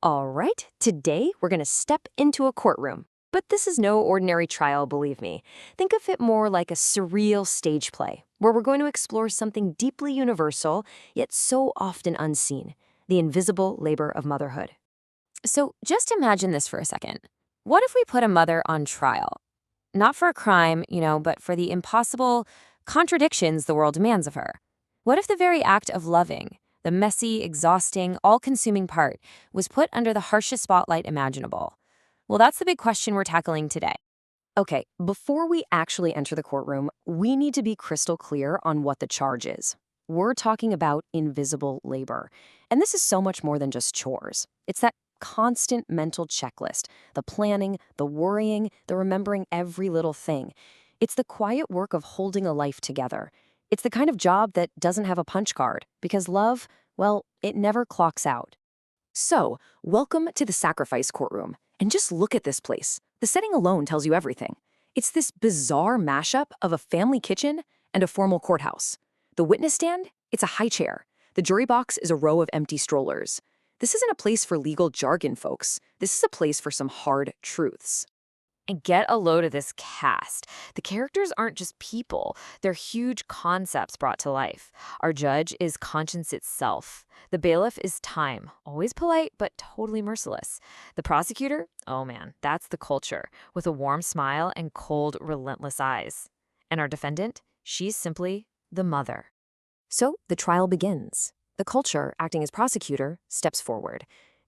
All right, today we're going to step into a courtroom. But this is no ordinary trial, believe me. Think of it more like a surreal stage play, where we're going to explore something deeply universal, yet so often unseen, the invisible labor of motherhood. So just imagine this for a second. What if we put a mother on trial? Not for a crime, but for the impossible contradictions the world demands of her. What if the very act of loving, the messy, exhausting, all-consuming part, was put under the harshest spotlight imaginable? Well, that's the big question we're tackling today. Okay, before we actually enter the courtroom, we need to be crystal clear on what the charge is. We're talking about invisible labor. And this is so much more than just chores. It's that constant mental checklist, the planning, the worrying, the remembering every little thing. It's the quiet work of holding a life together. It's the kind of job that doesn't have a punch card, because love, well, it never clocks out. So, welcome to the sacrifice courtroom. And just look at this place. The setting alone tells you everything. It's this bizarre mashup of a family kitchen and a formal courthouse. The witness stand? It's a high chair. The jury box is a row of empty strollers. This isn't a place for legal jargon, folks. This is a place for some hard truths. And get a load of this cast. The characters aren't just people. They're huge concepts brought to life. Our judge is conscience itself. The bailiff is time, always polite but totally merciless. The prosecutor? Oh man, that's the culture, with a warm smile and cold, relentless eyes. And our defendant? She's simply the mother. So the trial begins. The culture, acting as prosecutor, steps forward.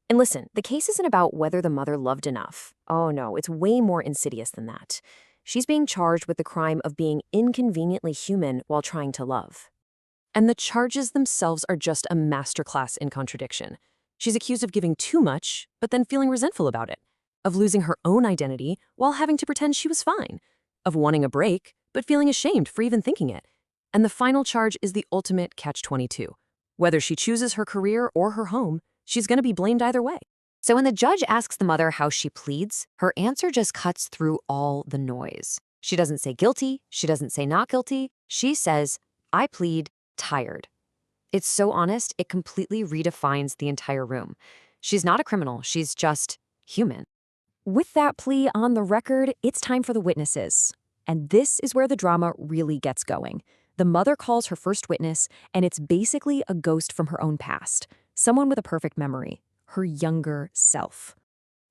And listen, the case isn't about whether the mother loved enough. Oh no, it's way more insidious than that. She's being charged with the crime of being inconveniently human while trying to love. And the charges themselves are just a masterclass in contradiction. She's accused of giving too much, but then feeling resentful about it. Of losing her own identity while having to pretend she was fine. Of wanting a break, but feeling ashamed for even thinking it. And the final charge is the ultimate catch-22. Whether she chooses her career or her home, she's going to be blamed either way. So when the judge asks the mother how she pleads, her answer just cuts through all the noise. She doesn't say guilty. She doesn't say not guilty. She says, I plead tired. It's so honest, it completely redefines the entire room. She's not a criminal. She's just human. With that plea on the record, it's time for the witnesses. And this is where the drama really gets going. The mother calls her first witness, and it's basically a ghost from her own past. Someone with a perfect memory, her younger self.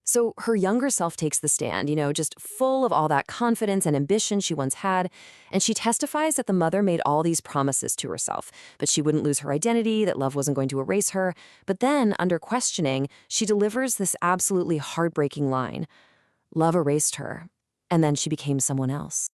So her younger self takes the stand, just full of all that confidence and ambition she once had, and she testifies that the mother made all these promises to herself, but she wouldn't lose her identity, that love wasn't going to erase her. But then, under questioning, she delivers this absolutely heartbreaking line. Love erased her, and then she became someone else.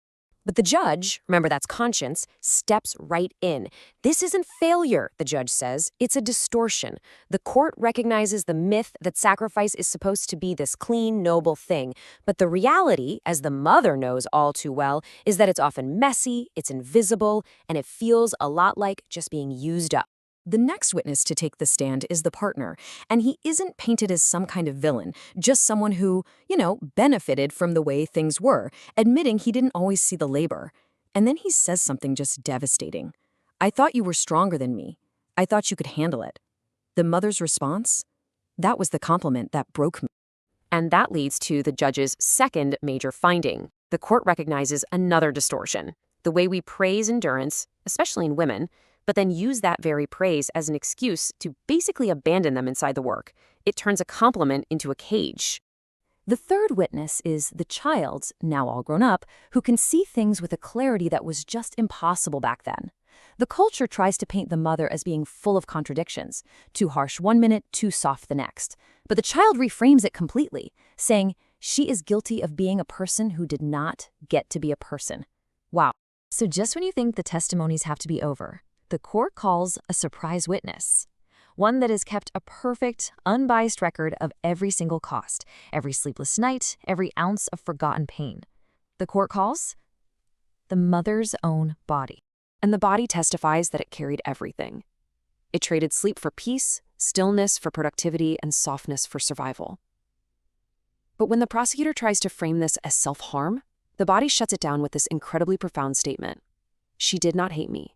But the judge, remember that's conscience, steps right in. This isn't failure, the judge says. It's a distortion. The court recognizes the myth that sacrifice is supposed to be this clean, noble thing. But the reality, as the mother knows all too well, is that it's often messy, it's invisible, and it feels a lot like just being used up. The next witness to take the stand is the partner, and he isn't painted as some kind of villain, just someone who, benefited from the way things were, admitting he didn't always see the labor. And then he says something just devastating. I thought you were stronger than me. I thought you could handle it. The mother's response? That was the compliment that broke me. And that leads to the judge's second major finding. The court recognizes another distortion. The way we praise endurance, especially in women, but then use that very praise as an excuse to basically abandon them inside the work. It turns a compliment into a cage. The third witness is the child, now all grown up, who can see things with a clarity that was just impossible back then. The culture tries to paint the mother as being full of contradictions, too harsh one minute, too soft the next. But the child reframes it completely, saying she is guilty of being a person who did not get to be a person. Wow. So just when you think the testimonies have to be over, the court calls a surprise witness, one that has kept a perfect, unbiased record of every single cost, every sleepless night, every ounce of forgotten pain. The court calls the mother's own body. And the body testifies that it carried everything. It traded sleep for peace, stillness for productivity, and softness for survival. But when the prosecutor tries to frame this as self-harm, the body shuts it down with this incredibly profound statement. She did not hate me.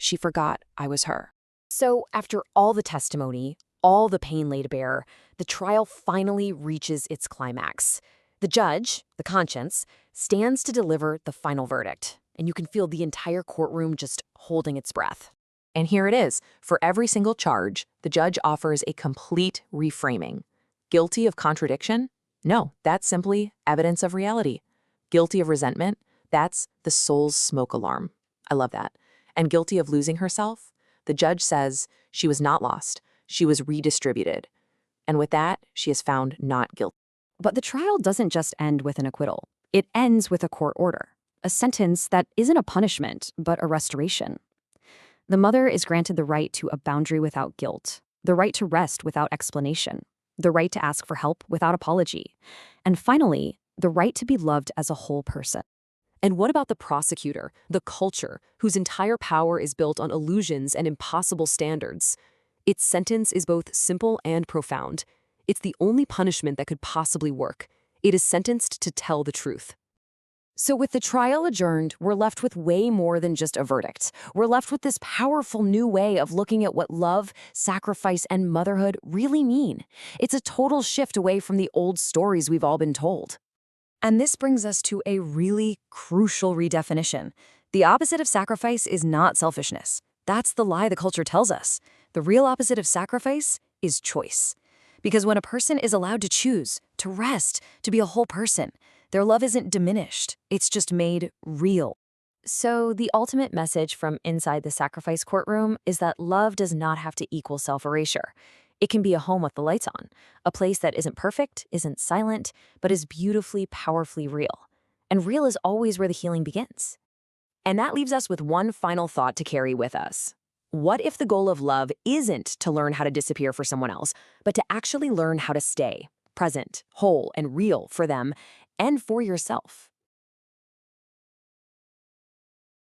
She forgot I was her. So after all the testimony, all the pain laid bare, the trial finally reaches its climax. The judge, the conscience, stands to deliver the final verdict, and you can feel the entire courtroom just holding its breath. And here it is. For every single charge, the judge offers a complete reframing. Guilty of contradiction? No, that's simply evidence of reality. Guilty of resentment? That's the soul's smoke alarm. I love that. And guilty of losing herself? The judge says she was not lost. She was redistributed. And with that, she is found not guilty. But the trial doesn't just end with an acquittal. It ends with a court order, a sentence that isn't a punishment, but a restoration. The mother is granted the right to a boundary without guilt, the right to rest without explanation, the right to ask for help without apology, and finally, the right to be loved as a whole person. And what about the prosecutor, the culture, whose entire power is built on illusions and impossible standards? Its sentence is both simple and profound. It's the only punishment that could possibly work. It is sentenced to tell the truth. So with the trial adjourned, we're left with way more than just a verdict. We're left with this powerful new way of looking at what love, sacrifice, and motherhood really mean. It's a total shift away from the old stories we've all been told. And this brings us to a really crucial redefinition. The opposite of sacrifice is not selfishness. That's the lie the culture tells us. The real opposite of sacrifice is choice. Because when a person is allowed to choose, to rest, to be a whole person, their love isn't diminished, it's just made real. So the ultimate message from inside the sacrifice courtroom is that love does not have to equal self-erasure. It can be a home with the lights on, a place that isn't perfect, isn't silent, but is beautifully, powerfully real. And real is always where the healing begins. And that leaves us with one final thought to carry with us. What if the goal of love isn't to learn how to disappear for someone else, but to actually learn how to stay present, whole, and real for them and for yourself?